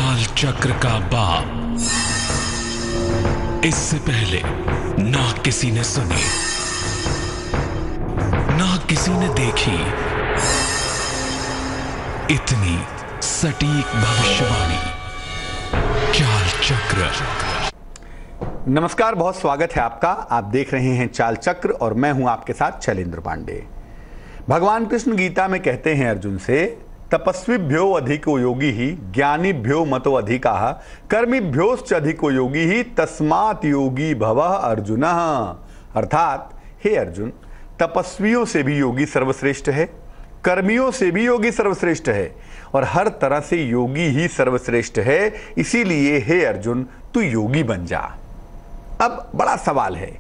चाल चक्र का बाप। इससे पहले ना किसी ने सुनी, ना किसी ने देखी इतनी सटीक भविष्यवाणी। चाल चक्र। नमस्कार, बहुत स्वागत है आपका। आप देख रहे हैं चाल चक्र और मैं हूं आपके साथ शैलेंद्र पांडे। भगवान कृष्ण गीता में कहते हैं अर्जुन से, तपस्विभ्यो अधिको योगी ही ज्ञानीभ्यो मतो अधिकाः कर्मिभ्योश्च अधिको योगी ही तस्मात् योगी भवः अर्जुन। अर्थात हे अर्जुन, तपस्वियों से भी योगी सर्वश्रेष्ठ है, कर्मियों से भी योगी सर्वश्रेष्ठ है और हर तरह से योगी ही सर्वश्रेष्ठ है। इसीलिए हे अर्जुन, तू योगी बन जा। अब बड़ा सवाल है,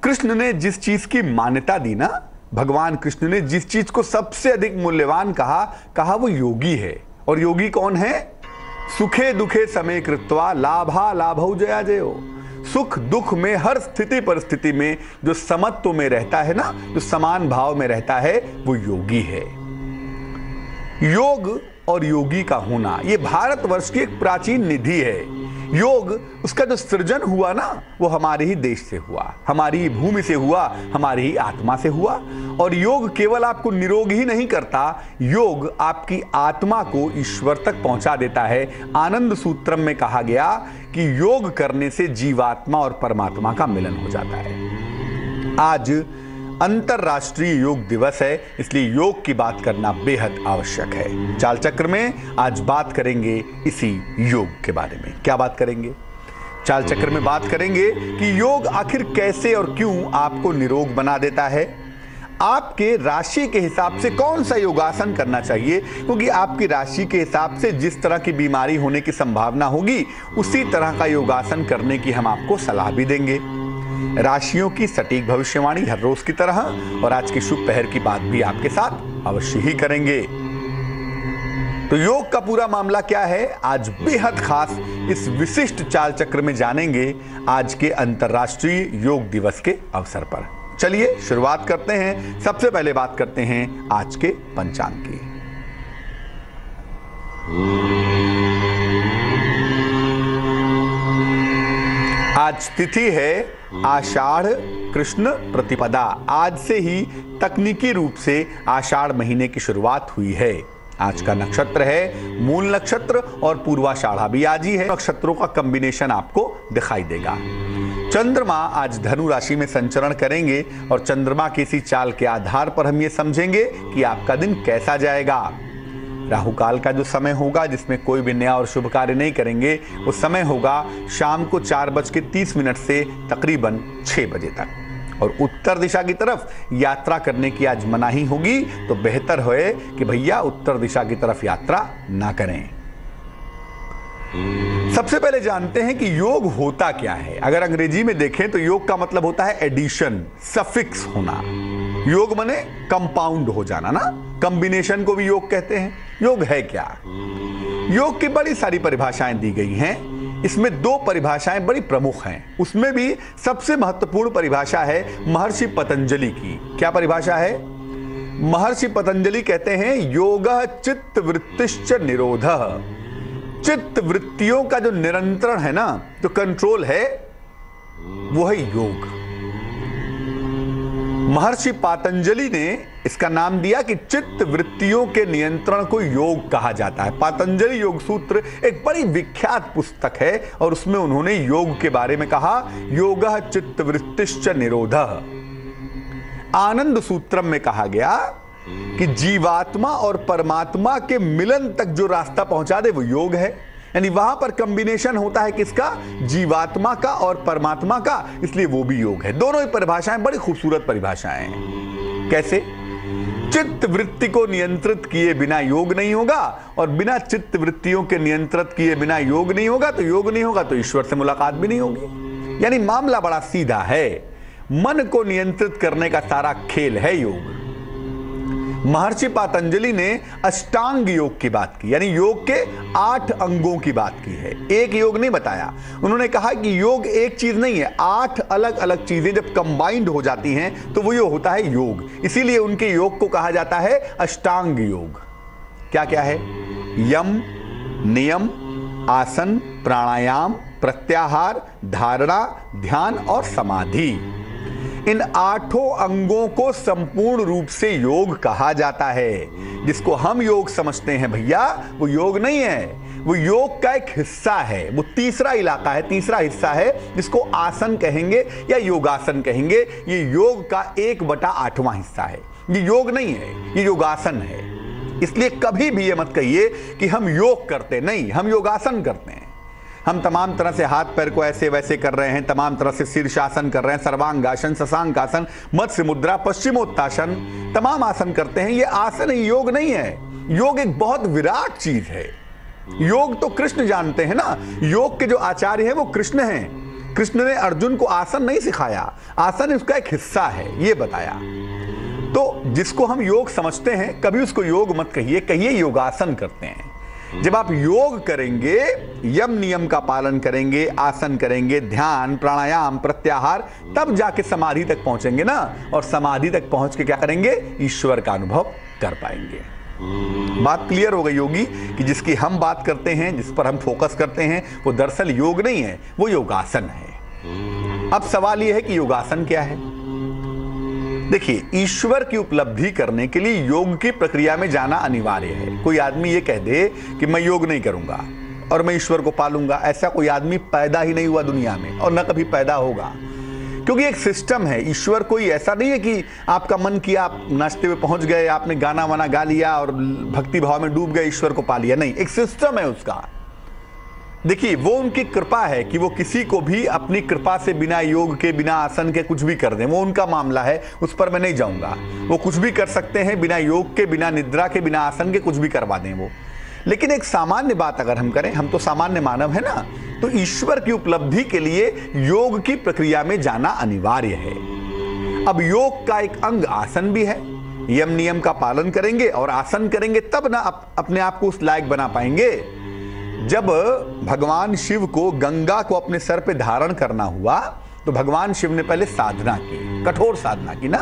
कृष्ण ने जिस चीज की मान्यता दी ना, भगवान कृष्ण ने जिस चीज को सबसे अधिक मूल्यवान कहा वो योगी है। और योगी कौन है? सुखे दुखे समे कृत्वा लाभा लाभौ जया जयो। सुख दुख में, हर स्थिति परिस्थिति में जो समत्व में रहता है ना, जो समान भाव में रहता है, वो योगी है। योग और योगी का होना ये भारतवर्ष की एक प्राचीन निधि है। योग, उसका जो सृजन हुआ ना, वो हमारे ही देश से हुआ, हमारी ही भूमि से हुआ, हमारी ही आत्मा से हुआ। और योग केवल आपको निरोग ही नहीं करता, योग आपकी आत्मा को ईश्वर तक पहुंचा देता है। आनंद सूत्रम में कहा गया कि योग करने से जीवात्मा और परमात्मा का मिलन हो जाता है। आज अंतरराष्ट्रीय योग दिवस है, इसलिए योग की बात करना बेहद आवश्यक है। चाल चक्र में आज बात करेंगे इसी योग के बारे में। क्या बात करेंगे? चाल चक्र में बात करेंगे कि योग आखिर कैसे और क्यों आपको निरोग बना देता है। आपके राशि के हिसाब से कौन सा योगासन करना चाहिए, क्योंकि आपकी राशि के हिसाब से जिस तरह की बीमारी होने की संभावना होगी, उसी तरह का योगासन करने की हम आपको सलाह भी देंगे। राशियों की सटीक भविष्यवाणी हर रोज की तरह और आज के शुभ पहर की बात भी आपके साथ अवश्य ही करेंगे। तो योग का पूरा मामला क्या है, आज बेहद खास इस विशिष्ट चाल चक्र में जानेंगे, आज के अंतर्राष्ट्रीय योग दिवस के अवसर पर। चलिए शुरुआत करते हैं। सबसे पहले बात करते हैं आज के पंचांग की। आज तिथि है आषाढ़ कृष्ण प्रतिपदा। आज से ही तकनीकी रूप से आषाढ़ महीने की शुरुआत हुई है। आज का नक्षत्र है मूल नक्षत्र और पूर्वाषाढ़ा भी आज ही है। नक्षत्रों का कॉम्बिनेशन आपको दिखाई देगा। चंद्रमा आज धनु राशि में संचरण करेंगे और चंद्रमा की इसी चाल के आधार पर हम ये समझेंगे कि आपका दिन कैसा जाएगा। राहु काल का जो समय होगा, जिसमें कोई भी नया और शुभ कार्य नहीं करेंगे, वो समय होगा शाम को 4:30 से तकरीबन 6 बजे तक। और उत्तर दिशा की तरफ यात्रा करने की आज मनाही होगी, तो बेहतर है कि भैया उत्तर दिशा की तरफ यात्रा ना करें। सबसे पहले जानते हैं कि योग होता क्या है। अगर अंग्रेजी में देखें तो योग का मतलब होता है एडिशन, सफिक्स होना। योग माने कंपाउंड हो जाना ना, कॉम्बिनेशन को भी योग कहते हैं। योग है क्या? योग की बड़ी सारी परिभाषाएं दी गई हैं। इसमें 2 परिभाषाएं बड़ी प्रमुख हैं। उसमें भी सबसे महत्वपूर्ण परिभाषा है महर्षि पतंजलि की। क्या परिभाषा है? महर्षि पतंजलि कहते हैं, योगः चित्त वृत्तिश्च निरोधः। चित्त वृत्तियों का जो नियंत्रण है ना, जो कंट्रोल है, वो है योग। महर्षि पतंजलि ने इसका नाम दिया कि चित्त वृत्तियों के नियंत्रण को योग कहा जाता है। पतंजलि योग सूत्र एक बड़ी विख्यात पुस्तक है और उसमें उन्होंने योग के बारे में कहा, योगः चित्त वृत्तिश्च निरोधः। आनंद सूत्रम में कहा गया कि जीवात्मा और परमात्मा के मिलन तक जो रास्ता पहुंचा दे वो योग है। यानी वहां पर कॉम्बिनेशन होता है किसका? जीवात्मा का और परमात्मा का, इसलिए वो भी योग है। दोनों ही परिभाषाएं बड़ी खूबसूरत परिभाषाएं हैं। कैसे? चित्त वृत्ति को नियंत्रित किए बिना योग नहीं होगा और बिना चित्त वृत्तियों के नियंत्रित किए बिना योग नहीं होगा। तो योग नहीं होगा तो ईश्वर से मुलाकात भी नहीं होगी। यानी मामला बड़ा सीधा है। मन को नियंत्रित करने का सारा खेल है योग। महर्षि पतंजलि ने अष्टांग योग की बात की, यानी योग के 8 अंगों की बात की है। एक योग नहीं बताया। उन्होंने कहा कि योग एक चीज नहीं है, 8 अलग अलग चीजें जब कंबाइंड हो जाती हैं तो वो ये होता है योग। इसीलिए उनके योग को कहा जाता है अष्टांग योग। क्या क्या है? यम, नियम, आसन, प्राणायाम, प्रत्याहार, धारणा, ध्यान और समाधि। इन 8 अंगों को संपूर्ण रूप से योग कहा जाता है। जिसको हम योग समझते हैं भैया, वो योग नहीं है, वो योग का एक हिस्सा है। वो तीसरा इलाका है, तीसरा हिस्सा है, जिसको आसन कहेंगे या योगासन कहेंगे। ये योग का 1/8वां हिस्सा है। ये योग नहीं है, ये योगासन है। इसलिए कभी भी ये मत कहिए कि हम योग करते, नहीं, हम योगासन करते हैं। हम तमाम तरह से हाथ पैर को ऐसे वैसे कर रहे हैं, तमाम तरह से शीर्षासन कर रहे हैं, सर्वांगासन, शशांकासन, मत्स्य मुद्रा, पश्चिमोत्तासन, तमाम आसन करते हैं। ये आसन, योग नहीं है। योग एक बहुत विराट चीज है। योग तो कृष्ण जानते हैं ना। योग के जो आचार्य हैं वो कृष्ण हैं। कृष्ण ने अर्जुन को आसन नहीं सिखाया, आसन उसका एक हिस्सा है, ये बताया। तो जिसको हम योग समझते हैं, कभी उसको योग मत कहिए, कहिए योगासन करते हैं। जब आप योग करेंगे, यम नियम का पालन करेंगे, आसन करेंगे, ध्यान, प्राणायाम, प्रत्याहार, तब जाके समाधि तक पहुंचेंगे ना। और समाधि तक पहुंच के क्या करेंगे? ईश्वर का अनुभव कर पाएंगे। बात क्लियर हो गई होगी कि जिसकी हम बात करते हैं, जिस पर हम फोकस करते हैं, वो दरअसल योग नहीं है, वो योगासन है। अब सवाल यह है कि योगासन क्या है? देखिए, ईश्वर की उपलब्धि करने के लिए योग की प्रक्रिया में जाना अनिवार्य है। कोई आदमी ये कह दे कि मैं योग नहीं करूंगा और मैं ईश्वर को पालूंगा, ऐसा कोई आदमी पैदा ही नहीं हुआ दुनिया में और न कभी पैदा होगा। क्योंकि एक सिस्टम है। ईश्वर कोई ऐसा नहीं है कि आपका मन किया, आप नाचते हुए पहुंच गए, आपने गाना वाना गा लिया और भक्ति भाव में डूब गए, ईश्वर को पा लिया। नहीं, एक सिस्टम है उसका। देखिए, वो उनकी कृपा है कि वो किसी को भी अपनी कृपा से बिना योग के, बिना आसन के कुछ भी कर दें। वो उनका मामला है, उस पर मैं नहीं जाऊंगा। वो कुछ भी कर सकते हैं, बिना योग के, बिना निद्रा के, बिना आसन के कुछ भी करवा दें वो। लेकिन एक सामान्य बात अगर हम करें, हम तो सामान्य मानव है ना, तो ईश्वर की उपलब्धि के लिए योग की प्रक्रिया में जाना अनिवार्य है। अब योग का एक अंग आसन भी है। यम नियम का पालन करेंगे और आसन करेंगे, तब ना अपने आप को उस लायक बना पाएंगे। जब भगवान शिव को गंगा को अपने सर पे धारण करना हुआ, तो भगवान शिव ने पहले साधना की, कठोर साधना की ना।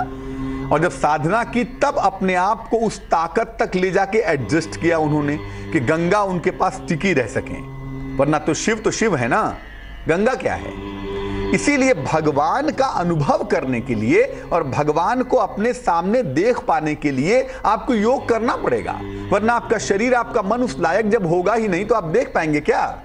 और जब साधना की, तब अपने आप को उस ताकत तक ले जाके एडजस्ट किया उन्होंने कि गंगा उनके पास टिकी रह सकें। वरना तो शिव है ना, गंगा क्या है? इसीलिए भगवान का अनुभव करने के लिए और भगवान को अपने सामने देख पाने के लिए आपको योग करना पड़ेगा। वरना आपका शरीर, आपका मन उस लायक जब होगा ही नहीं, तो आप देख पाएंगे क्या?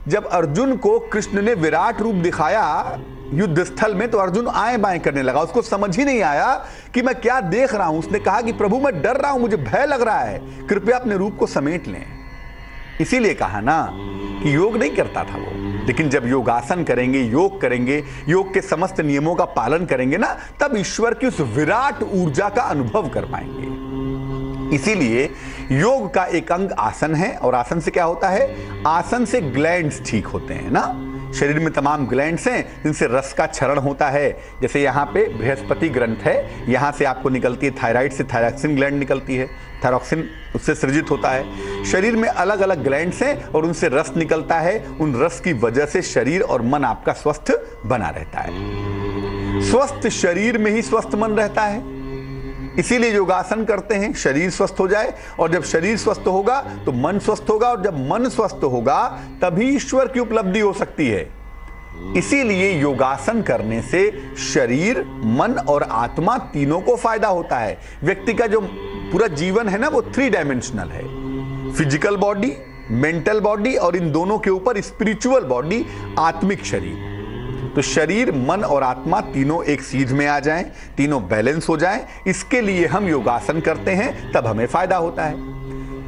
जब अर्जुन को कृष्ण ने विराट रूप दिखाया युद्ध स्थल में, तो अर्जुन आए बाएं करने लगा। उसको समझ ही नहीं आया कि मैं क्या देख रहा हूं। उसने कहा कि प्रभु, मैं डर रहा हूं, मुझे भय लग रहा है, कृपया अपने रूप को समेट लें। इसीलिए कहा ना कि योग नहीं करता था वो। लेकिन जब योगासन करेंगे, योग करेंगे, योग के समस्त नियमों का पालन करेंगे ना, तब ईश्वर की उस विराट ऊर्जा का अनुभव कर पाएंगे। इसीलिए योग का एक अंग आसन है। और आसन से क्या होता है? आसन से ग्लैंड्स ठीक होते हैं ना। शरीर में तमाम ग्लैंड्स हैं जिनसे रस का क्षरण होता है। जैसे यहाँ पे बृहस्पति ग्रंथ है, यहाँ से आपको निकलती है थायराइड से थायरॉक्सिन ग्लैंड निकलती है, थायरॉक्सिन उससे सृजित होता है। शरीर में अलग अलग ग्लैंड्स हैं और उनसे रस निकलता है। उन रस की वजह से शरीर और मन आपका स्वस्थ बना रहता है। स्वस्थ शरीर में ही स्वस्थ मन रहता है। इसीलिए योगासन करते हैं, शरीर स्वस्थ हो जाए। और जब शरीर स्वस्थ होगा तो मन स्वस्थ होगा, और जब मन स्वस्थ होगा तभी ईश्वर की उपलब्धि हो सकती है। इसीलिए योगासन करने से शरीर, मन और आत्मा तीनों को फायदा होता है। व्यक्ति का जो पूरा जीवन है ना, वो 3 डायमेंशनल है। फिजिकल बॉडी, मेंटल बॉडी और इन दोनों के ऊपर स्पिरिचुअल बॉडी, आत्मिक शरीर। तो शरीर, मन और आत्मा तीनों एक सीध में आ जाएं, तीनों बैलेंस हो जाएं, इसके लिए हम योगासन करते हैं, तब हमें फायदा होता है।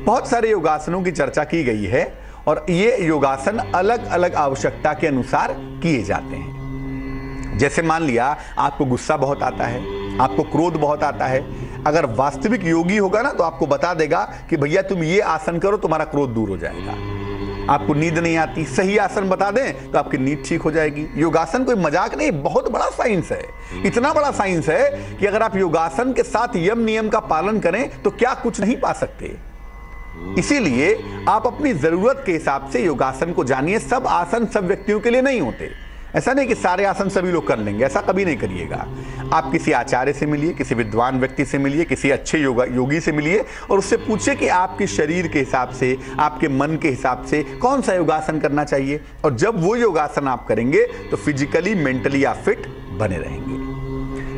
बहुत सारे योगासनों की चर्चा की गई है और ये योगासन अलग अलग आवश्यकता के अनुसार किए जाते हैं। जैसे मान लिया आपको गुस्सा बहुत आता है, आपको क्रोध बहुत आता है, अगर वास्तविक योगी होगा ना, तो आपको बता देगा कि भैया तुम ये आसन करो, तुम्हारा क्रोध दूर हो जाएगा। आपको नींद नहीं आती, सही आसन बता दें तो आपकी नींद ठीक हो जाएगी। योगासन कोई मजाक नहीं, बहुत बड़ा साइंस है। इतना बड़ा साइंस है कि अगर आप योगासन के साथ यम नियम का पालन करें तो क्या कुछ नहीं पा सकते। इसीलिए आप अपनी जरूरत के हिसाब से योगासन को जानिए। सब आसन सब व्यक्तियों के लिए नहीं होते। ऐसा नहीं कि सारे आसन सभी लोग कर लेंगे, ऐसा कभी नहीं करिएगा। आप किसी आचार्य से मिलिए, किसी विद्वान व्यक्ति से मिलिए, किसी अच्छे योगी से मिलिए और उससे पूछिए कि आपके शरीर के हिसाब से, आपके मन के हिसाब से कौन सा योगासन करना चाहिए। और जब वो योगासन आप करेंगे तो फिजिकली मेंटली आप फिट बने रहेंगे।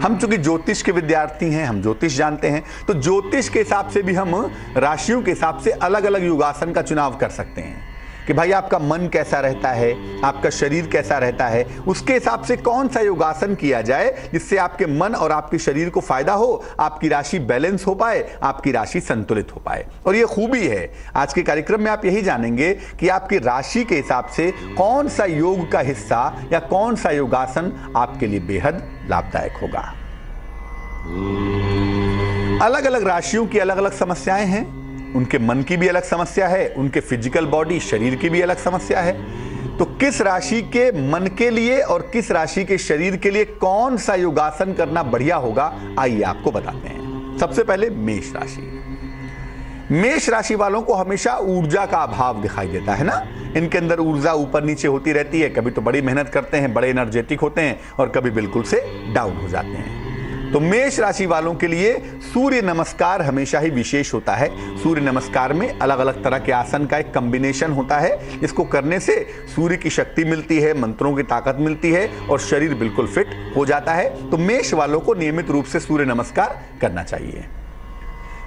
हम चूंकि ज्योतिष के विद्यार्थी हैं, हम ज्योतिष जानते हैं, तो ज्योतिष के हिसाब से भी हम राशियों के हिसाब से अलग अलग योगासन का चुनाव कर सकते हैं कि भाई आपका मन कैसा रहता है, आपका शरीर कैसा रहता है, उसके हिसाब से कौन सा योगासन किया जाए जिससे आपके मन और आपके शरीर को फायदा हो, आपकी राशि बैलेंस हो पाए, आपकी राशि संतुलित हो पाए। और ये खूबी है, आज के कार्यक्रम में आप यही जानेंगे कि आपकी राशि के हिसाब से कौन सा योग का हिस्सा या कौन सा योगासन आपके लिए बेहद लाभदायक होगा। अलग अलग राशियों की अलग अलग समस्याएं हैं, उनके मन की भी अलग समस्या है, उनके फिजिकल बॉडी शरीर की भी अलग समस्या है। तो किस राशि के मन के लिए और किस राशि के शरीर के लिए कौन सा योगासन करना बढ़िया होगा, आइए आपको बताते हैं। सबसे पहले मेष राशि। मेष राशि वालों को हमेशा ऊर्जा का अभाव दिखाई देता है ना, इनके अंदर ऊर्जा ऊपर नीचे होती रहती है, कभी तो बड़ी मेहनत करते हैं, बड़े एनर्जेटिक होते हैं और कभी बिल्कुल से डाउन हो जाते हैं। तो मेष राशि वालों के लिए सूर्य नमस्कार हमेशा ही विशेष होता है। सूर्य नमस्कार में अलग अलग तरह के आसन का एक कॉम्बिनेशन होता है, इसको करने से सूर्य की शक्ति मिलती है, मंत्रों की ताकत मिलती है और शरीर बिल्कुल फिट हो जाता है। तो मेष वालों को नियमित रूप से सूर्य नमस्कार करना चाहिए।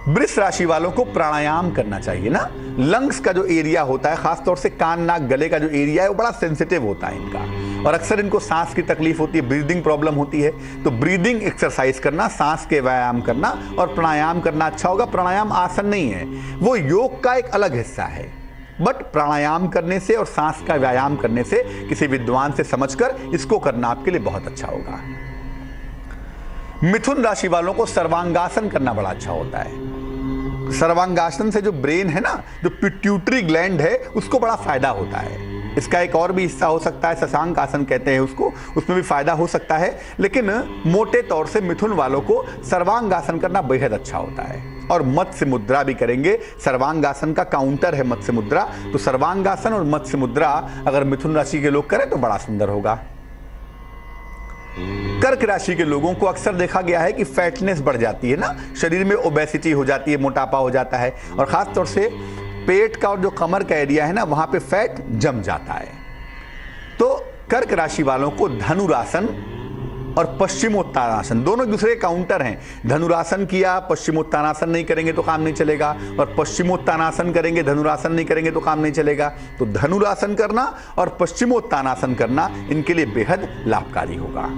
वृष राशि वालों को प्राणायाम करना चाहिए ना। लंग्स का जो एरिया होता है, खासतौर से कान नाक गले का जो एरिया है, वो बड़ा सेंसिटिव होता है इनका और अक्सर इनको सांस की तकलीफ होती है, ब्रीदिंग प्रॉब्लम होती है। तो ब्रीदिंग एक्सरसाइज करना, सांस के व्यायाम करना और प्राणायाम करना अच्छा होगा। प्राणायाम आसन नहीं है, वो योग का एक अलग हिस्सा है, बट प्राणायाम करने से और सांस का व्यायाम करने से किसी विद्वान से समझकर इसको करना आपके लिए बहुत अच्छा होगा। मिथुन राशि वालों को सर्वांगासन करना बड़ा अच्छा होता है। सर्वांगासन से जो ब्रेन है ना, जो पिट्यूटरी ग्लैंड है, उसको बड़ा फायदा होता है। इसका एक और भी हिस्सा हो सकता है, शशांक आसन कहते हैं उसको, उसमें भी फायदा हो सकता है। लेकिन मोटे तौर से मिथुन वालों को सर्वांगासन करना बेहद अच्छा होता है। और मत्स्य मुद्रा भी करेंगे, सर्वांगासन का काउंटर है मत्स्य मुद्रा। तो सर्वांगासन और मत्स्य मुद्रा अगर मिथुन राशि के लोग करें तो बड़ा सुंदर होगा। कर्क राशि के लोगों को अक्सर देखा गया है कि फैटनेस बढ़ जाती है ना, शरीर में ओबेसिटी हो जाती है, मोटापा हो जाता है और खास तौर से पेट का और जो कमर का एरिया है ना, वहां पे फैट जम जाता है। तो कर्क राशि वालों को धनुरासन और पश्चिमोत्तानासन दोनों एक दूसरे के काउंटर हैं। धनुरासन किया, पश्चिमोत्तानासन नहीं करेंगे तो काम नहीं चलेगा, और पश्चिमोत्तानासन करेंगे, धनुरासन नहीं करेंगे तो काम नहीं चलेगा। तो धनुरासन करना और पश्चिमोत्तानासन करना इनके लिए बेहद लाभकारी होगा।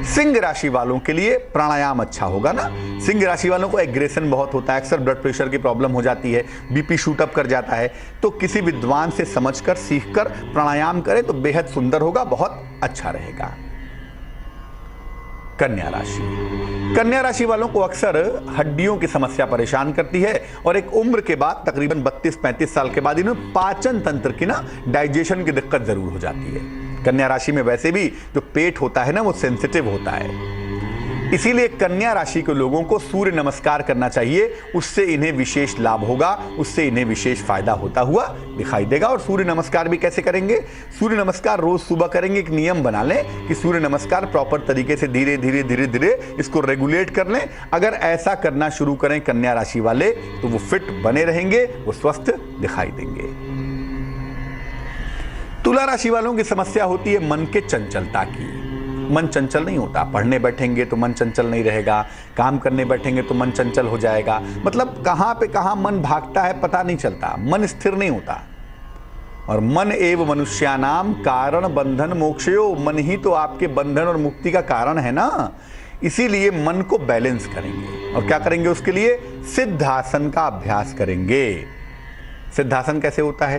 सिंह राशि वालों के लिए प्राणायाम अच्छा होगा ना। सिंह राशि वालों को एग्रेशन बहुत होता है, अक्सर ब्लड प्रेशर की प्रॉब्लम हो जाती है, बीपी शूट अप कर जाता है। तो किसी विद्वान से समझकर सीखकर प्राणायाम करें तो बेहद सुंदर होगा, बहुत अच्छा रहेगा। कन्या राशि। कन्या राशि वालों को अक्सर हड्डियों की समस्या परेशान करती है और एक उम्र के बाद तकरीबन 32-35 साल के बाद इन्हें पाचन तंत्र की ना, डाइजेशन की दिक्कत जरूर हो जाती है। कन्या राशि में वैसे भी जो पेट होता है ना, वो सेंसिटिव होता है, इसीलिए कन्या राशि के लोगों को सूर्य नमस्कार करना चाहिए। उससे इन्हें विशेष लाभ होगा, उससे इन्हें विशेष फायदा होता हुआ दिखाई देगा। और सूर्य नमस्कार भी कैसे करेंगे? सूर्य नमस्कार रोज सुबह करेंगे। एक नियम बना लें कि सूर्य नमस्कार प्रॉपर तरीके से धीरे धीरे धीरे धीरे इसको रेगुलेट कर लें। अगर ऐसा करना शुरू करें कन्या राशि वाले तो वो फिट बने रहेंगे, वो स्वस्थ दिखाई देंगे। तुला राशि वालों की समस्या होती है मन के चंचलता की। मन चंचल नहीं होता, पढ़ने बैठेंगे तो मन चंचल नहीं रहेगा, काम करने बैठेंगे तो मन चंचल हो जाएगा। मतलब कहां पे कहां मन भागता है पता नहीं चलता, मन स्थिर नहीं होता। और मन एव मनुष्यानाम कारण बंधन मोक्षयो, मन ही तो आपके बंधन और मुक्ति का कारण है ना। इसीलिए मन को बैलेंस करेंगे और क्या करेंगे? उसके लिए सिद्धासन का अभ्यास करेंगे। सिद्धासन कैसे होता है?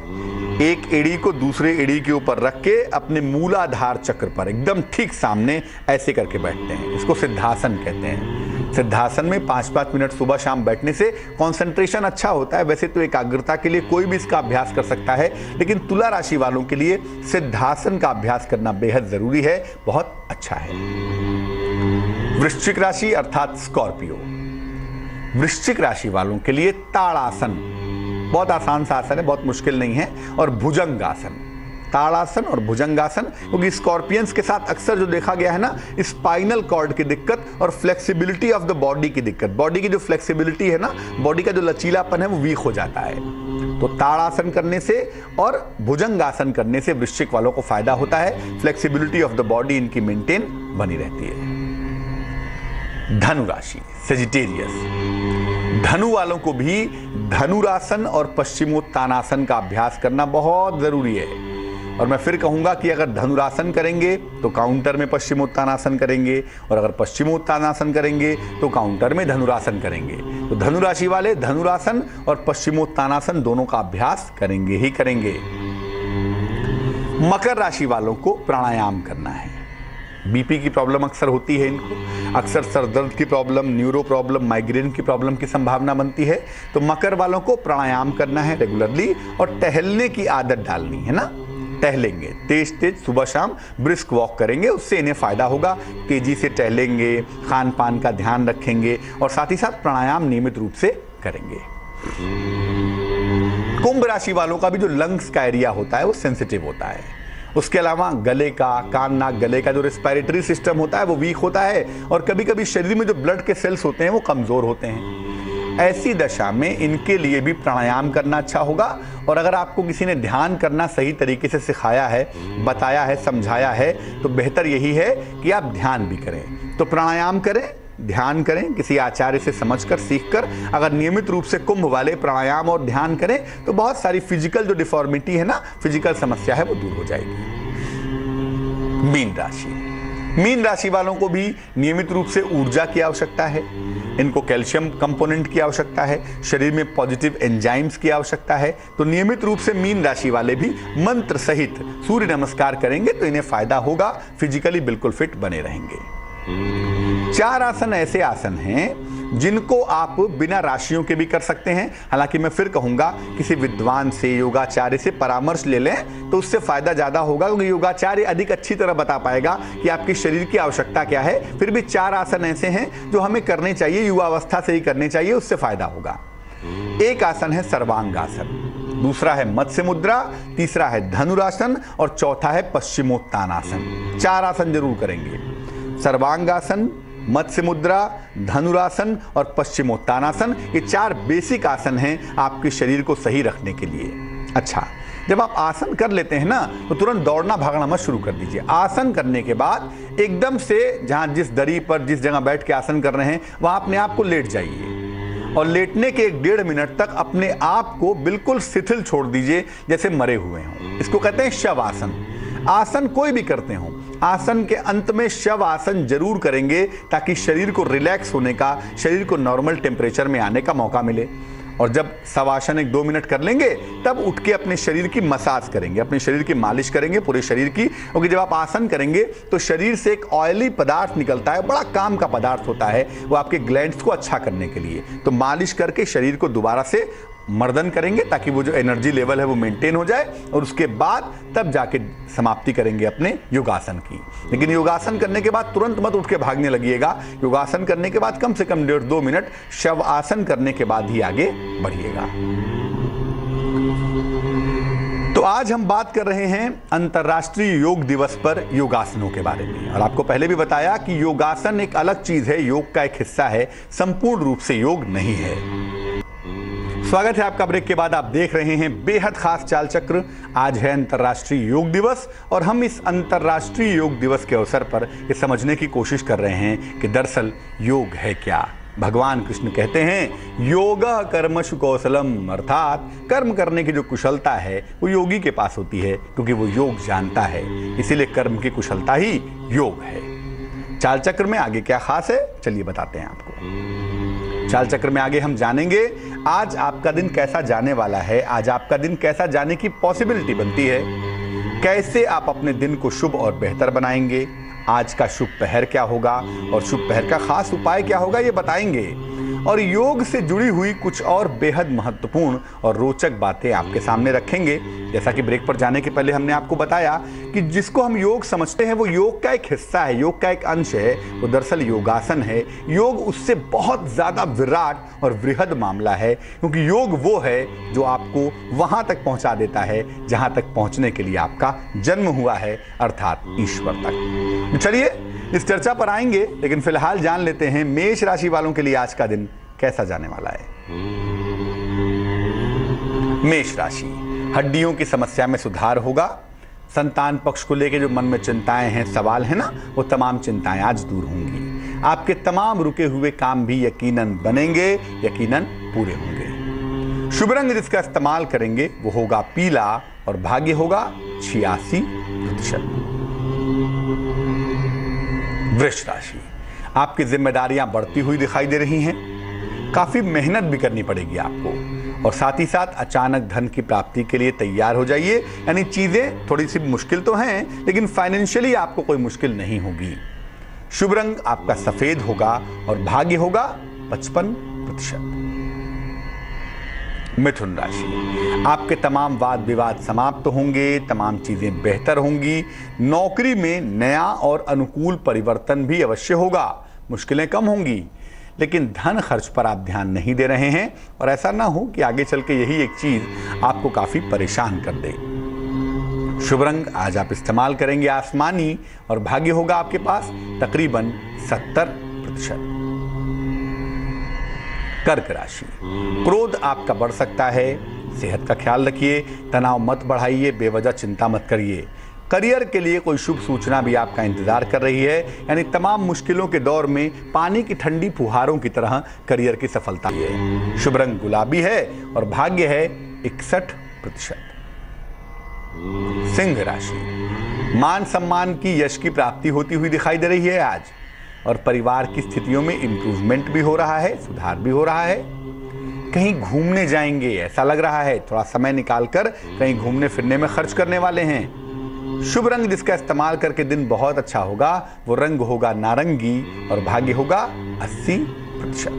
एक एड़ी को दूसरे एड़ी के ऊपर रख के अपने मूलाधार चक्र पर एकदम ठीक सामने ऐसे करके बैठते हैं, इसको सिद्धासन कहते हैं। सिद्धासन में 5-5 मिनट सुबह शाम बैठने से कंसंट्रेशन अच्छा होता है। वैसे तो एकाग्रता के लिए कोई भी इसका अभ्यास कर सकता है, लेकिन तुला राशि वालों के लिए सिद्धासन का अभ्यास करना बेहद जरूरी है, बहुत अच्छा है। वृश्चिक राशि अर्थात स्कॉर्पियो। वृश्चिक राशि वालों के लिए ताड़ासन बहुत आसान सा आसन है, बहुत मुश्किल नहीं है। और भुजंगासन, ताड़ासन और भुजंगासन, क्योंकि स्कॉर्पियंस के साथ अक्सर जो देखा गया है ना, स्पाइनल कॉर्ड की दिक्कत और फ्लेक्सिबिलिटी ऑफ द बॉडी की दिक्कत। बॉडी की जो फ्लेक्सिबिलिटी है ना, बॉडी का जो लचीलापन है वो वीक हो जाता है। तो ताड़ासन करने से और भुजंगासन करने से वृश्चिक वालों को फायदा होता है, फ्लेक्सिबिलिटी ऑफ द बॉडी इनकी मेंटेन बनी रहती है। धनु राशि, सेजिटेरियस। धनु वालों को भी धनुरासन और पश्चिमोत्तानासन का अभ्यास करना बहुत जरूरी है। और मैं फिर कहूंगा कि अगर धनुरासन करेंगे तो काउंटर में पश्चिमोत्तानासन करेंगे, और अगर पश्चिमोत्तानासन करेंगे तो काउंटर में धनुरासन करेंगे। तो धनु राशि वाले धनुरासन और पश्चिमोत्तानासन दोनों का अभ्यास करेंगे ही करेंगे। मकर राशि वालों को प्राणायाम करना है। बीपी की प्रॉब्लम अक्सर होती है इनको, अक्सर सर दर्द की प्रॉब्लम, न्यूरो प्रॉब्लम, माइग्रेन की प्रॉब्लम की संभावना बनती है। तो मकर वालों को प्राणायाम करना है रेगुलरली, और टहलने की आदत डालनी है ना। टहलेंगे तेज तेज, सुबह शाम ब्रिस्क वॉक करेंगे, उससे इन्हें फायदा होगा। तेजी से टहलेंगे, खान पान का ध्यान रखेंगे, और साथ ही साथ प्राणायाम नियमित रूप से करेंगे। कुंभ राशि वालों का भी जो लंग्स का एरिया होता है वो सेंसिटिव होता है। उसके अलावा गले का, कान नाक गले का जो रेस्पिरेटरी सिस्टम होता है वो वीक होता है, और कभी कभी शरीर में जो ब्लड के सेल्स होते हैं वो कमजोर होते हैं। ऐसी दशा में इनके लिए भी प्राणायाम करना अच्छा होगा। और अगर आपको किसी ने ध्यान करना सही तरीके से सिखाया है, बताया है, समझाया है, तो बेहतर यही है कि आप ध्यान भी करें। तो प्राणायाम करें, ध्यान करें, किसी आचार्य से समझकर, सीखकर। अगर नियमित रूप से कुंभ वाले प्राणायाम और ध्यान करें तो बहुत सारी फिजिकल जो डिफॉर्मिटी है ना, फिजिकल समस्या है, वो दूर हो जाएगी। मीन राशि, मीन राशि वालों को भी नियमित रूप से ऊर्जा की आवश्यकता है। इनको कैल्शियम कंपोनेंट की आवश्यकता है, शरीर में पॉजिटिव एंजाइम्स की आवश्यकता है। तो नियमित रूप से मीन राशि वाले भी मंत्र सहित सूर्य नमस्कार करेंगे तो इन्हें फायदा होगा, फिजिकली बिल्कुल फिट बने रहेंगे। 4 आसन ऐसे आसन हैं जिनको आप बिना राशियों के भी कर सकते हैं। हालांकि मैं फिर कहूंगा किसी विद्वान से, योगाचार्य से परामर्श ले लें तो उससे फायदा ज्यादा होगा, क्योंकि योगाचार्य अधिक अच्छी तरह बता पाएगा कि आपकी शरीर की आवश्यकता क्या है। फिर भी 4 आसन ऐसे हैं जो हमें करने चाहिए, युवावस्था से ही करने चाहिए, उससे फायदा होगा। एक आसन है सर्वांगासन, दूसरा है मत्स्य मुद्रा, तीसरा है धनुरासन, और चौथा है पश्चिमोत्तानासन। 4 आसन जरूर करेंगे। सर्वांगासन, मत्स्य मुद्रा, धनुरासन और पश्चिमोत्तानासन, ये 4 बेसिक आसन हैं आपके शरीर को सही रखने के लिए। अच्छा, जब आप आसन कर लेते हैं ना तो तुरंत दौड़ना भागना मत शुरू कर दीजिए। आसन करने के बाद एकदम से जहां जिस दरी पर, जिस जगह बैठ के आसन कर रहे हैं वहां अपने आप को लेट जाइए, और लेटने के 1-1.5 मिनट तक अपने आप को बिल्कुल शिथिल छोड़ दीजिए, जैसे मरे हुए हों। इसको कहते हैं शव आसन। आसन कोई भी करते हो, आसन के अंत में शव आसन जरूर करेंगे, ताकि शरीर को रिलैक्स होने का, शरीर को नॉर्मल टेम्परेचर में आने का मौका मिले। और जब शवासन 1-2 मिनट कर लेंगे तब उठ के अपने शरीर की मसाज करेंगे, अपने शरीर की मालिश करेंगे, पूरे शरीर की। क्योंकि जब आप आसन करेंगे तो शरीर से एक ऑयली पदार्थ निकलता है, बड़ा काम का पदार्थ होता है, वो आपके ग्लैंड्स को अच्छा करने के लिए। तो मालिश करके शरीर को दोबारा से मर्दन करेंगे ताकि वो जो एनर्जी लेवल है वो मेंटेन हो जाए, और उसके बाद तब जाके समाप्ति करेंगे अपने योगासन की। लेकिन योगासन करने के बाद तुरंत मत उठ के भागने लगिएगा। योगासन करने के बाद कम से कम 1.5-2 मिनट शव आसन करने के बाद ही आगे बढ़िएगा। तो आज हम बात कर रहे हैं अंतर्राष्ट्रीय योग दिवस पर योगासनों के बारे में। और आपको पहले भी बताया कि योगासन एक अलग चीज है, योग का एक हिस्सा है, संपूर्ण रूप से योग नहीं है। स्वागत है आपका ब्रेक के बाद। आप देख रहे हैं बेहद खास चाल चक्र। आज है अंतर्राष्ट्रीय योग दिवस, और हम इस अंतर्राष्ट्रीय योग दिवस के अवसर पर ये समझने की कोशिश कर रहे हैं कि दरअसल योग है क्या। भगवान कृष्ण कहते हैं योगः कर्मसु कौशलम, अर्थात कर्म करने की जो कुशलता है वो योगी के पास होती है, क्योंकि वो योग जानता है। इसीलिए कर्म की कुशलता ही योग है। चाल चक्र में आगे क्या खास है, चलिए बताते हैं आपको। चाल चक्र में आगे हम जानेंगे आज आपका दिन कैसा जाने वाला है, आज आपका दिन कैसा जाने की पॉसिबिलिटी बनती है, कैसे आप अपने दिन को शुभ और बेहतर बनाएंगे, आज का शुभ पहर क्या होगा और शुभ पहर का खास उपाय क्या होगा, ये बताएंगे। और योग से जुड़ी हुई कुछ और बेहद महत्वपूर्ण और रोचक बातें आपके सामने रखेंगे। जैसा कि ब्रेक पर जाने के पहले हमने आपको बताया कि जिसको हम योग समझते हैं वो योग का एक हिस्सा है, योग का एक अंश है, वो दरअसल योगासन है। योग उससे बहुत ज़्यादा विराट और वृहद मामला है, क्योंकि योग वो है जो आपको वहाँ तक पहुँचा देता है जहाँ तक पहुँचने के लिए आपका जन्म हुआ है, अर्थात ईश्वर तक। चलिए इस चर्चा पर आएंगे, लेकिन फिलहाल जान लेते हैं मेष राशि वालों के लिए आज का दिन कैसा जाने वाला है। मेष राशि, हड्डियों की समस्या में सुधार होगा। संतान पक्ष को लेकर जो मन में चिंताएं हैं, सवाल है ना, वो तमाम चिंताएं आज दूर होंगी। आपके तमाम रुके हुए काम भी यकीनन बनेंगे, यकीनन पूरे होंगे। शुभ रंग जिसका इस्तेमाल करेंगे वो होगा पीला और भाग्य होगा 86%। वृष राशि, आपकी जिम्मेदारियां बढ़ती हुई दिखाई दे रही हैं। काफी मेहनत भी करनी पड़ेगी आपको, और साथ ही साथ अचानक धन की प्राप्ति के लिए तैयार हो जाइए। यानी चीजें थोड़ी सी मुश्किल तो हैं, लेकिन फाइनेंशियली आपको कोई मुश्किल नहीं होगी। शुभ रंग आपका सफेद होगा और भाग्य होगा 55%। मिथुन राशि, आपके तमाम वाद विवाद समाप्त होंगे, तमाम चीजें बेहतर होंगी। नौकरी में नया और अनुकूल परिवर्तन भी अवश्य होगा। मुश्किलें कम होंगी, लेकिन धन खर्च पर आप ध्यान नहीं दे रहे हैं, और ऐसा ना हो कि आगे चल के यही एक चीज आपको काफी परेशान कर दे। शुभ रंग आज आप इस्तेमाल करेंगे आसमानी और भाग्य होगा आपके पास तकरीबन 70%। कर्क राशि, क्रोध आपका बढ़ सकता है, सेहत का ख्याल रखिए, तनाव मत बढ़ाइए, बेवजह चिंता मत करिए। करियर के लिए कोई शुभ सूचना भी आपका इंतजार कर रही है, यानी तमाम मुश्किलों के दौर में पानी की ठंडी फुहारों की तरह करियर की सफलता है। शुभ रंग गुलाबी है और भाग्य है 61%। सिंह राशि, मान सम्मान की यश की प्राप्ति होती हुई दिखाई दे रही है आज, और परिवार की स्थितियों में इंप्रूवमेंट भी हो रहा है, सुधार भी हो रहा है। कहीं घूमने जाएंगे ऐसा लग रहा है, थोड़ा समय निकालकर कहीं घूमने फिरने में खर्च करने वाले हैं। शुभ रंग जिसका इस्तेमाल करके दिन बहुत अच्छा होगा वो रंग होगा नारंगी और भाग्य होगा 80%।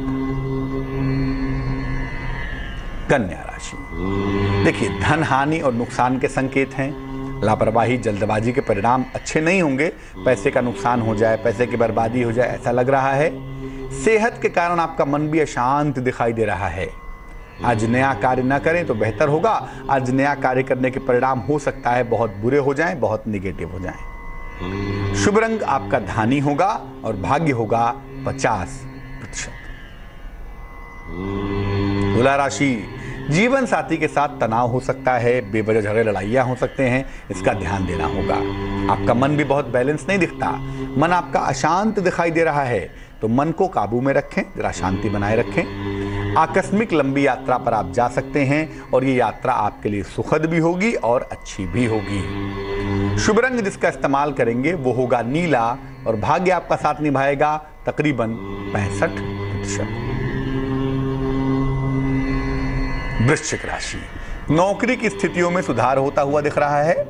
कन्या राशि, देखिए धन हानि और नुकसान के संकेत हैं। लापरवाही जल्दबाजी के परिणाम अच्छे नहीं होंगे, पैसे का नुकसान हो जाए, पैसे की बर्बादी हो जाए ऐसा लग रहा है। सेहत के कारण आपका मन भी अशांत दिखाई दे रहा है। आज नया कार्य न करें तो बेहतर होगा। आज नया कार्य करने के परिणाम हो सकता है बहुत बुरे हो जाएं, बहुत निगेटिव हो जाएं। शुभ रंग आपका धानी होगा और भाग्य होगा 50%। तुला राशि, जीवन साथी के साथ तनाव हो सकता है, बेवजह झगड़े लड़ाइयाँ हो सकते हैं, इसका ध्यान देना होगा। आपका मन भी बहुत बैलेंस नहीं दिखता, मन आपका अशांत दिखाई दे रहा है, तो मन को काबू में रखें, जरा शांति बनाए रखें। आकस्मिक लंबी यात्रा पर आप जा सकते हैं और ये यात्रा आपके लिए सुखद भी होगी और अच्छी भी होगी। शुभ रंग जिसका इस्तेमाल करेंगे वो होगा नीला और भाग्य आपका साथ निभाएगा तकरीबन 65%। वृश्चिक राशि, नौकरी की स्थितियों में सुधार होता हुआ दिख रहा है।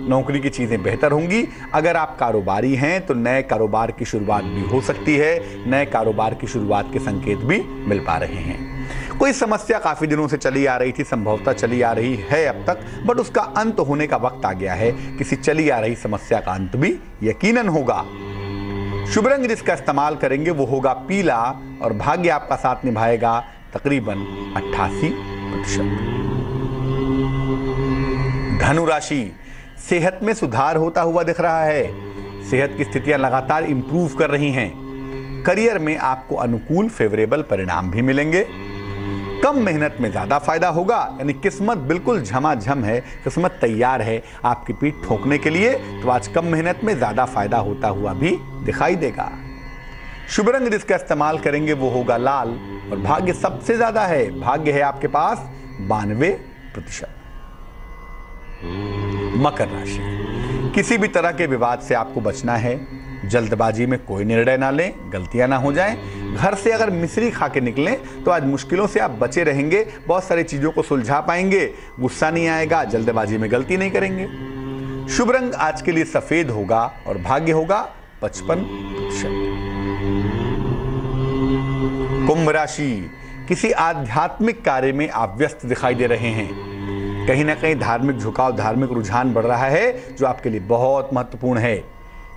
नौकरी की चीजें बेहतर होंगी। अगर आप कारोबारी हैं तो नए कारोबार की शुरुआत भी हो सकती है, नए कारोबार की शुरुआत के संकेत भी मिल पा रहे हैं। कोई समस्या काफी दिनों से चली आ रही थी, संभवतः चली आ रही है अब तक, बट उसका अंत होने का वक्त आ गया है। किसी चली आ रही समस्या का अंत भी यकीनन होगा। शुभ रंग जिसका इस्तेमाल करेंगे वो होगा पीला और भाग्य आपका साथ निभाएगा तकरीबन 88%। धनु राशि, सेहत में सुधार होता हुआ दिख रहा है। सेहत की स्थितियां लगातार इंप्रूव कर रही हैं। करियर में आपको अनुकूल फेवरेबल परिणाम भी मिलेंगे। कम मेहनत में ज्यादा फायदा होगा, यानी किस्मत बिल्कुल झमाझम है, किस्मत तैयार है आपकी पीठ ठोकने के लिए। तो आज कम मेहनत में ज्यादा फायदा होता हुआ भी दिखाई देगा। शुभ रंग जिसका इस्तेमाल करेंगे वो होगा लाल और भाग्य सबसे ज्यादा है। भाग्य है आपके पास 92%। मकर राशि, किसी भी तरह के विवाद से आपको बचना है। जल्दबाजी में कोई निर्णय ना लें, गलतियां ना हो जाएं। घर से अगर मिश्री खा के निकलें तो आज मुश्किलों से आप बचे रहेंगे, बहुत सारी चीजों को सुलझा पाएंगे, गुस्सा नहीं आएगा, जल्दबाजी में गलती नहीं करेंगे। शुभ रंग आज के लिए सफेद होगा और भाग्य होगा 55%। कुंभ राशि, किसी आध्यात्मिक कार्य में आप व्यस्त दिखाई दे रहे हैं। कहीं ना कहीं धार्मिक झुकाव, धार्मिक रुझान बढ़ रहा है जो आपके लिए बहुत महत्वपूर्ण है।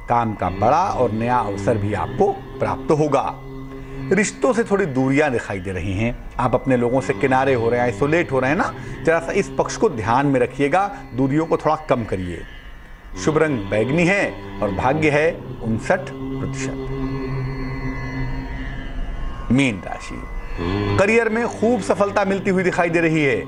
काम का बड़ा और नया अवसर भी आपको प्राप्त होगा। रिश्तों से थोड़ी दूरियां दिखाई दे रही हैं। आप अपने लोगों से किनारे हो रहे हैं, आइसोलेट हो रहे हैं ना, जरा सा इस पक्ष को ध्यान में रखिएगा, दूरियों को थोड़ा कम करिए। शुभ रंग बैगनी है और भाग्य है 59%। मीन राशि, करियर में खूब सफलता मिलती हुई दिखाई दे रही है।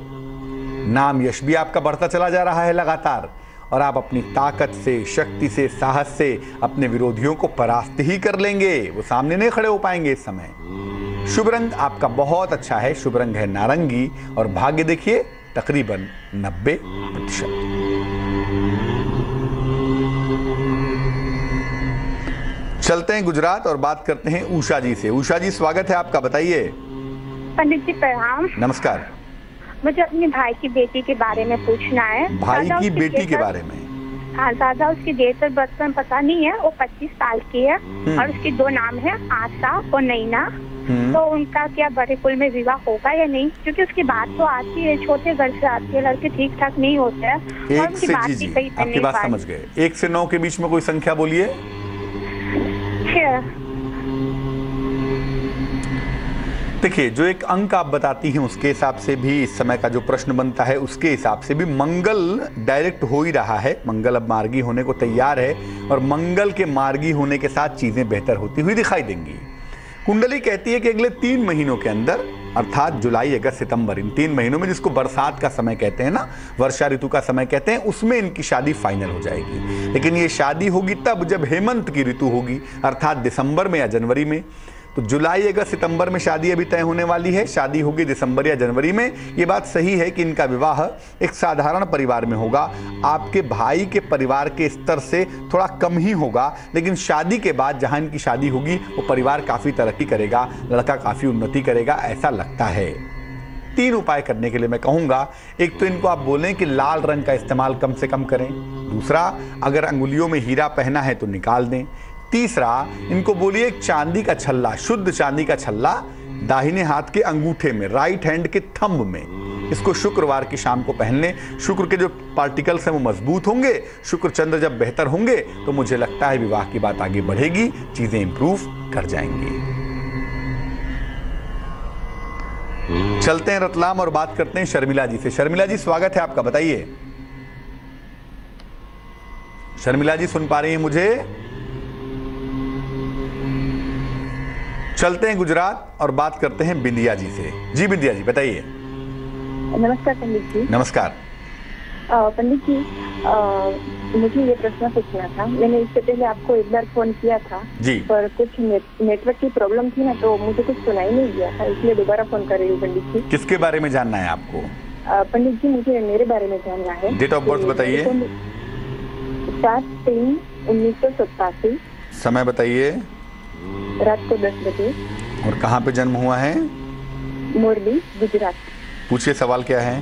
नाम यश भी आपका बढ़ता चला जा रहा है लगातार, और आप अपनी ताकत से, शक्ति से, साहस से अपने विरोधियों को परास्त ही कर लेंगे। वो सामने नहीं खड़े हो पाएंगे इस समय। शुभ रंग आपका बहुत अच्छा है, शुभ रंग है नारंगी, और भाग्य देखिए तकरीबन 90%। चलते हैं गुजरात और बात करते हैं उषा जी से। उषा जी स्वागत है आपका, बताइए। पंडित जी प्रणाम। नमस्कार। मुझे अपने भाई की बेटी के बारे में पूछना है। भाई की बेटी के बारे में? हाँ दादा, उसकी डेट ऑफ बर्थ में पता नहीं है। वो 25 साल की है और उसके 2 नाम है, आशा और नैना। तो उनका क्या बड़े कुल में विवाह होगा या नहीं? क्योंकि उसकी बात तो आती है, छोटे घर से आती है, लड़के ठीक ठाक नहीं होते हैं। एक से जी, आपकी बात समझ गए। 1 से 9 के बीच में कोई संख्या बोलिए। देखिए, जो एक अंक आप बताती हैं उसके हिसाब से भी इस समय का जो प्रश्न बनता है उसके हिसाब से भी मंगल डायरेक्ट हो ही रहा है। मंगल अब मार्गी होने को तैयार है, और मंगल के मार्गी होने के साथ चीजें बेहतर होती हुई दिखाई देंगी। कुंडली कहती है कि अगले 3 महीनों के अंदर, अर्थात जुलाई, अगस्त, सितंबर, इन 3 महीनों में, जिसको बरसात का समय कहते हैं ना, वर्षा ऋतु का समय कहते हैं, उसमें इनकी शादी फाइनल हो जाएगी। लेकिन ये शादी होगी तब जब हेमंत की ऋतु होगी, अर्थात दिसंबर में या जनवरी में। तो जुलाई, अगस्त, सितंबर में शादी अभी तय होने वाली है, शादी होगी दिसंबर या जनवरी में। ये बात सही है कि इनका विवाह एक साधारण परिवार में होगा, आपके भाई के परिवार के स्तर से थोड़ा कम ही होगा, लेकिन शादी के बाद जहां इनकी शादी होगी वो परिवार काफी तरक्की करेगा, लड़का काफी उन्नति करेगा, ऐसा लगता है। 3 उपाय करने के लिए मैं कहूंगा। एक तो इनको आप बोलें कि लाल रंग का इस्तेमाल कम से कम करें। दूसरा, अगर अंगुलियों में हीरा पहना है तो निकाल दें। तीसरा, इनको बोलिए एक चांदी का छल्ला, शुद्ध चांदी का छल्ला दाहिने हाथ के अंगूठे में, राइट हैंड के थंब में, इसको शुक्रवार की शाम को पहन लें। शुक्र के जो पार्टिकल्स हैं वो मजबूत होंगे। शुक्र चंद्र जब बेहतर होंगे तो मुझे लगता है विवाह की बात आगे बढ़ेगी, चीजें इंप्रूव कर जाएंगी। चलते हैं रतलाम और बात करते हैं शर्मिला जी से। शर्मिला जी स्वागत है आपका, बताइए। शर्मिला जी सुन पा रही हैं मुझे? चलते हैं गुजरात और बात करते हैं बिंदिया जी से। जी बिंदिया जी बताइए। नमस्कार पंडित जी। नमस्कार। पंडित जी, मुझे ये प्रश्न पूछना था। मैंने इससे पहले आपको एक बार फोन किया था जी, पर कुछ नेटवर्क की प्रॉब्लम थी ना, तो मुझे कुछ सुनाई नहीं दिया था, इसलिए दोबारा फोन कर रही हूँ पंडित जी। किसके बारे में जानना है आपको? पंडित जी मुझे मेरे बारे में जानना है। डेट ऑफ बर्थ बताइए। 7/3/1987। समय बताइए। रात को 10 बजे। और कहाँ पे जन्म हुआ है? मोरबी, गुजरात। पूछिए सवाल क्या है?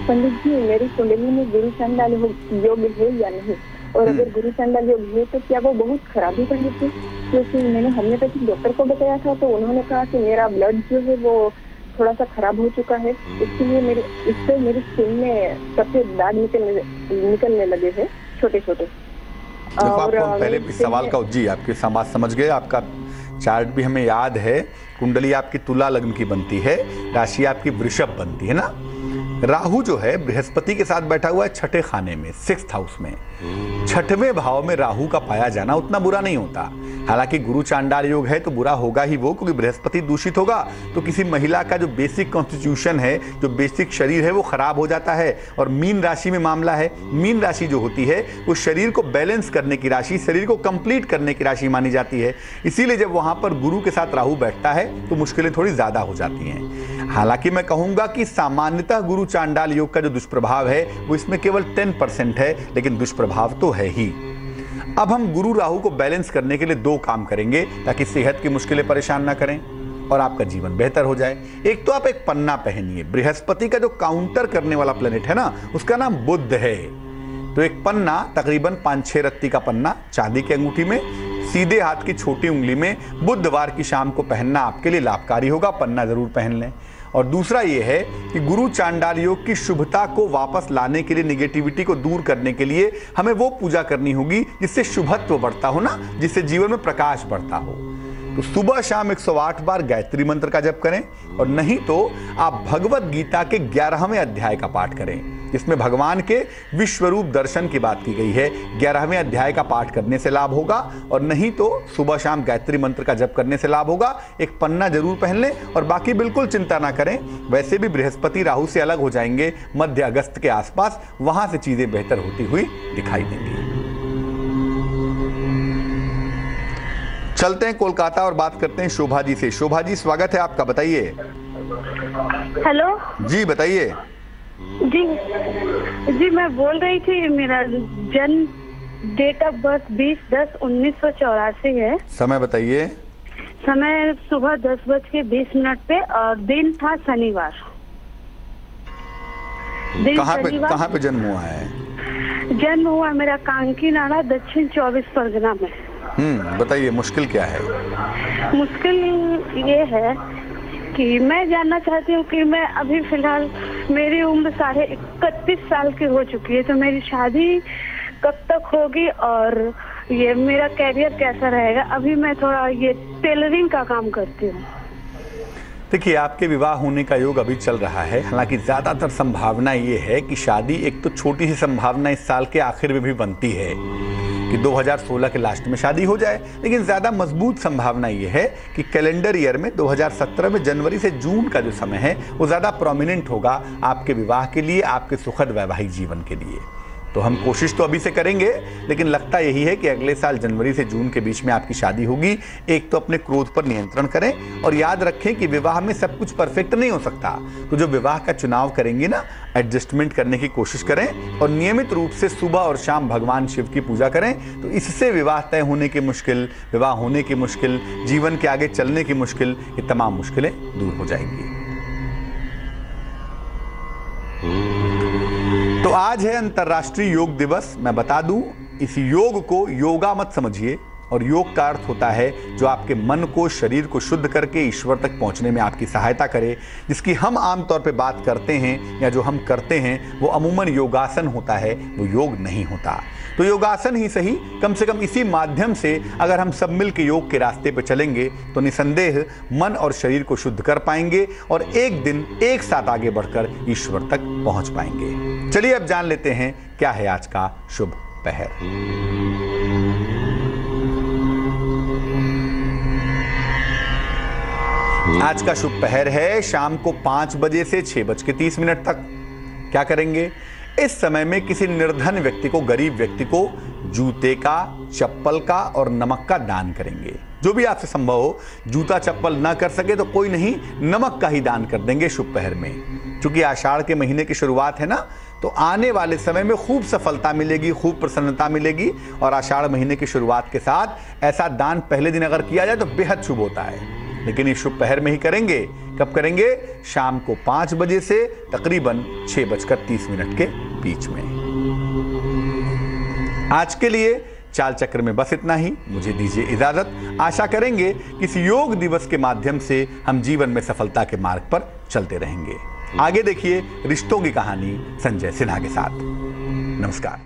पंडित जी, मेरी कुंडली में गुरु चांडाल योग है या नहीं, और अगर गुरु चांडाल योग है तो क्या वो बहुत खराब है पंडित जी? क्योंकि मैंने होम्योपैथिक डॉक्टर को बताया था तो उन्होंने कहा कि मेरा ब्लड जो है वो थोड़ा सा खराब हो चुका है, इसलिए इससे मेरी स्किन में सफेद दाग निकलने लगे हैं, छोटे छोटे। और पहले इस सवाल का जी आपकी बात समझ गए। आपका चार्ट भी हमें याद है। कुंडली आपकी तुला लग्न की बनती है, राशि आपकी वृषभ बनती है ना। राहु जो है बृहस्पति के साथ बैठा हुआ है 6ठे खाने में, 6th हाउस में। 6ठवें भाव में राहु का पाया जाना उतना बुरा नहीं होता। हालांकि गुरु चांडाल योग है तो बुरा होगा ही वो, क्योंकि बृहस्पति दूषित होगा तो किसी महिला का जो बेसिक कॉन्स्टिट्यूशन है, जो बेसिक शरीर है वो खराब हो जाता है। और मीन राशि में मामला है। मीन राशि जो होती है वो शरीर को बैलेंस करने की राशि, शरीर को कंप्लीट करने की राशि मानी जाती है। इसीलिए जब वहां पर गुरु के साथ राहु बैठता है तो मुश्किलें थोड़ी ज्यादा हो जाती हैं। हालांकि मैं कहूंगा कि सामान्यतः गुरु चांडाल योग का जो दुष्प्रभाव है वो इसमें केवल 10% है, लेकिन दुष्प्रभाव तो है ही। अब हम गुरु राहु को बैलेंस करने के लिए 2 काम करेंगे ताकि सेहत की मुश्किलें परेशान ना करें और आपका जीवन बेहतर हो जाए। एक तो आप एक पन्ना पहनिए। बृहस्पति का जो काउंटर करने वाला प्लेनेट है ना, उसका नाम बुध है। तो एक पन्ना, तकरीबन 5-6 रत्ती का पन्ना चांदी की अंगूठी में, सीधे हाथ की छोटी उंगली में बुधवार की शाम को पहनना आपके लिए लाभकारी होगा, पन्ना जरूर पहन लें। और दूसरा ये है कि गुरु चांडाल योग की शुभता को वापस लाने के लिए, निगेटिविटी को दूर करने के लिए हमें वो पूजा करनी होगी जिससे शुभत्व बढ़ता हो ना, जिससे जीवन में प्रकाश बढ़ता हो। तो सुबह शाम 108 बार गायत्री मंत्र का जप करें, और नहीं तो आप भगवत गीता के 11वें अध्याय का पाठ करें, जिसमें भगवान के विश्वरूप दर्शन की बात की गई है। 11वें अध्याय का पाठ करने से लाभ होगा, और नहीं तो सुबह शाम गायत्री मंत्र का जप करने से लाभ होगा। एक पन्ना जरूर पहन लें, और बाकी बिल्कुल चिंता ना करें। वैसे भी बृहस्पति राहु से अलग हो जाएंगे मध्य अगस्त के आसपास, वहां से चीजें बेहतर होती हुई दिखाई देंगी। चलते हैं कोलकाता और बात करते हैं शोभा जी से। शोभा जी, स्वागत है आपका, बताइए। हेलो जी बताइए। जी मैं बोल रही थी, मेरा जन्म डेट ऑफ बर्थ 20/10/1984 है। समय बताइए। समय सुबह 10:20 पे, और दिन था शनिवार। कहाँ पे जन्म हुआ है? जन्म हुआ मेरा कांकीनाडा, दक्षिण 24 परगना में। बताइए, मुश्किल क्या है? मुश्किल ये है कि मैं जानना चाहती हूँ कि मैं अभी फिलहाल, मेरी उम्र 31 साल की हो चुकी है, तो मेरी शादी कब तक होगी, और ये मेरा कैरियर कैसा रहेगा? अभी मैं थोड़ा ये टेलरिंग का काम करती हूँ। देखिए, आपके विवाह होने का योग अभी चल रहा है। हालांकि ज्यादातर संभावना ये है कि शादी, एक तो छोटी सी संभावना इस साल के आखिर में भी बनती है कि 2016 के लास्ट में शादी हो जाए, लेकिन ज़्यादा मजबूत संभावना ये है कि कैलेंडर ईयर में 2017 में जनवरी से जून का जो समय है वो ज़्यादा प्रोमिनेंट होगा आपके विवाह के लिए, आपके सुखद वैवाहिक जीवन के लिए। तो हम कोशिश तो अभी से करेंगे, लेकिन लगता यही है कि अगले साल जनवरी से जून के बीच में आपकी शादी होगी। एक तो अपने क्रोध पर नियंत्रण करें, और याद रखें कि विवाह में सब कुछ परफेक्ट नहीं हो सकता। तो जो विवाह का चुनाव करेंगे ना, एडजस्टमेंट करने की कोशिश करें, और नियमित रूप से सुबह और शाम भगवान शिव की पूजा करें। तो इससे विवाह तय होने की मुश्किल, विवाह होने की मुश्किल, जीवन के आगे चलने की मुश्किल, ये तमाम मुश्किलें दूर हो जाएंगी। तो आज है अंतर्राष्ट्रीय योग दिवस। मैं बता दूं, इस योग को योगा मत समझिए, और योग का अर्थ होता है जो आपके मन को, शरीर को शुद्ध करके ईश्वर तक पहुंचने में आपकी सहायता करे। जिसकी हम आमतौर पे बात करते हैं या जो हम करते हैं वो अमूमन योगासन होता है, वो योग नहीं होता। तो योगासन ही सही, कम से कम इसी माध्यम से अगर हम सब मिल के योग के रास्ते पे चलेंगे तो निसंदेह मन और शरीर को शुद्ध कर पाएंगे, और एक दिन एक साथ आगे बढ़कर ईश्वर तक पहुंच पाएंगे। चलिए अब जान लेते हैं क्या है आज का शुभ पहर। आज का शुभ पहर है शाम को 5 बजे से 6:30 तक। क्या करेंगे? इस समय में किसी निर्धन व्यक्ति को, गरीब व्यक्ति को जूते का, चप्पल का और नमक का दान करेंगे। जो भी आपसे संभव हो। जूता चप्पल ना कर सके तो कोई नहीं, नमक का ही दान कर देंगे शुभ पहर में। क्योंकि आषाढ़ के महीने की शुरुआत है ना, तो आने वाले समय में खूब सफलता मिलेगी, खूब प्रसन्नता मिलेगी। और आषाढ़ महीने की शुरुआत के साथ ऐसा दान पहले दिन अगर किया जाए तो बेहद शुभ होता है। लेकिन इस शुभ पहर में ही करेंगे। कब करेंगे? शाम को 5 बजे से तकरीबन 6:30 के बीच में। आज के लिए चाल चक्र में बस इतना ही। मुझे दीजिए इजाजत। आशा करेंगे कि इस योग दिवस के माध्यम से हम जीवन में सफलता के मार्ग पर चलते रहेंगे। आगे देखिए रिश्तों की कहानी संजय सिन्हा के साथ। नमस्कार।